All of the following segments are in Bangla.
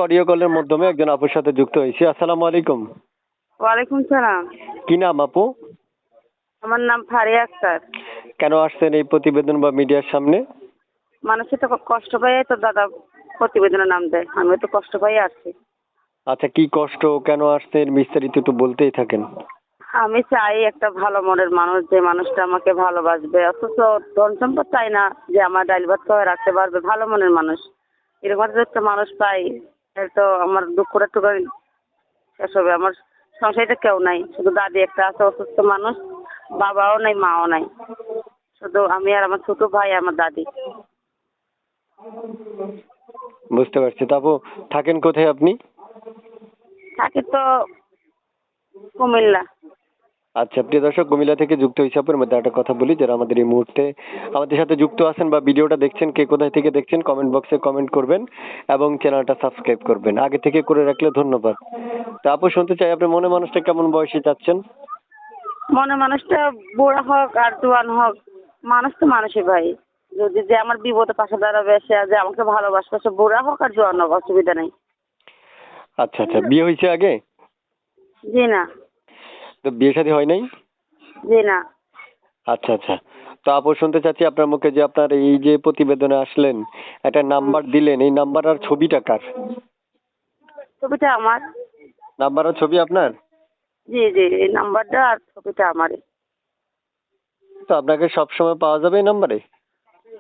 অডিও কলের মাধ্যমে একজন আপুর সাথে যুক্ত হয়েছি। আসসালামু আলাইকুম। ওয়ালাইকুম সালাম। কি নাম আপু? আমার নাম ফারিয়া আক্তার। কেন আসছেন এই প্রতিবেদন বা মিডিয়ার সামনে? মানুষে তো কষ্ট পাই তো দাদা প্রতিবেদনের নাম দেয়, আমি তো কষ্ট পাই আসছি। আচ্ছা, কি কষ্ট, কেন আসছেন, বিস্তারিত একটু বলতেই থাকেন। আমি চাই একটা ভালো মনের মানুষ, যে মানুষটা আমাকে ভালোবাসবে, অথচ ধন সম্পদ চাই না, যে আমার ডাইল ভাত খাওয়া রাখতে পারবে, ভালো মনের মানুষ। এরকম যদি একটা মানুষ পাই তাহলে তো আমার দুঃখটা একটু শেষ হবে। আমার সংসারে কেউ নাই, শুধু দাদি একটা আছে অসুস্থ মানুষ, বাবাও নাই মাও নাই, শুধু আমি আর আমার ছোট ভাই আমার দাদি। বুঝতে পারছি। তা আপু থাকেন কোথায় আপনি? থাকি তো কুমিল্লা। আচ্ছা, প্রিয় দর্শক, কুমিল্লা থেকে যুক্ত হয়েছে আপুর মধ্যে একটা কথা বলি, যারা আমাদের এই মুহূর্তে আমাদের সাথে যুক্ত আছেন বা ভিডিওটা দেখছেন, কে কোথায় থেকে দেখছেন কমেন্ট বক্সে কমেন্ট করবেন এবং চ্যানেলটা সাবস্ক্রাইব করবেন, আগে থেকে করে রাখলে ধন্যবাদ। তা আপু শুনতে চাই, আপনি মনে মানুষটা কেমন বয়সী চাচ্ছেন? মনে মানুষটা বুড়া হোক আর জোয়ান হোক, মানুষ তো মানুষই ভাই। যদি যে আমার বিপদে পাশে দাঁড়াবে, সে যে আমাকে ভালোবাসবে, সে বুড়া হোক আর জোয়ান হোক, অসুবিধা নেই। আচ্ছা আচ্ছা, বিয়ে হয়েছে আগে? জি না। তো বিয়ে শাদী হয় নাই? জি না। আচ্ছা আচ্ছা। তো আপু শুনতে চাচ্ছি আপনার মুখে, যে আপনার এই যে প্রতিবেদনে আসলেন, একটা নাম্বার দিলেন, এই নাম্বার আর ছবিটা কার? ছবিটা আমার। নাম্বার আর ছবি আপনার? জি জি, এই নাম্বারটা আর ছবিটা আমারই। তো আপনাকে সবসময় পাওয়া যাবে এই নাম্বারে?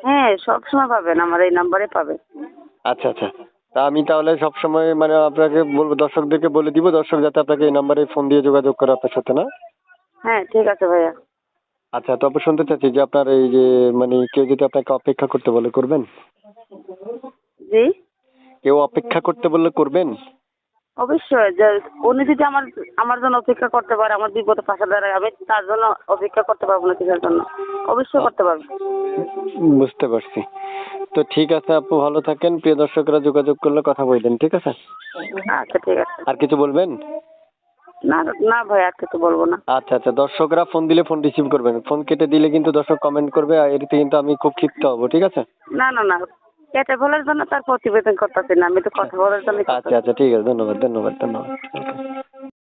হ্যাঁ, সবসময় পাবেন, আমার এই নাম্বারে পাবেন। আচ্ছা আচ্ছা। তা আমি তাহলে সবসময় মানে আপনাকে বলবো, দর্শকদেরকে বলে দিব, দর্শক যাতে আপনাকে এই নাম্বারে ফোন দিয়ে যোগাযোগ করে আপনার সাথে, না? হ্যাঁ ঠিক আছে ভাইয়া। আচ্ছা, তো আপু শুনতে চাচ্ছি যে আপনার এই যে মানে কেউ যদি আপনাকে অপেক্ষা করতে বলে, করবেন? জি কেউ অপেক্ষা করতে বললে করবেন? অবশ্যই। যে উনি যদি আমার আমার জন্য অপেক্ষা করতে পারে, আমার বিপদে পাশে দাঁড়ায়, আমি তার জন্য অপেক্ষা করতে পারবো না কিসের জন্য? অবশ্যই করতে পারবো। বুঝতে পারছি। তো ঠিক আছে আপু, ভালো থাকেন। প্রিয় দর্শকরা যোগাযোগ করলে কথা বলবেন, ঠিক আছে? আচ্ছা ঠিক আছে। আর কিছু বলবেন? না না ভাই, আর কিছু বলবো না। আচ্ছা আচ্ছা, দর্শকরা ফোন দিলে ফোন রিসিভ করবেন, ফোন কেটে দিলে কিন্তু দর্শক কমেন্ট করবে, আর এতে কিন্তু আমি খুব ক্ষিপ্ত হব, ঠিক আছে? না না না, কেটে বলার জন্য তার প্রতিবেদন করতেছি না, আমি তো কথা বলার জন্য আচ্ছা আচ্ছা, ঠিক আছে, ধন্যবাদ ধন্যবাদ ধন্যবাদ।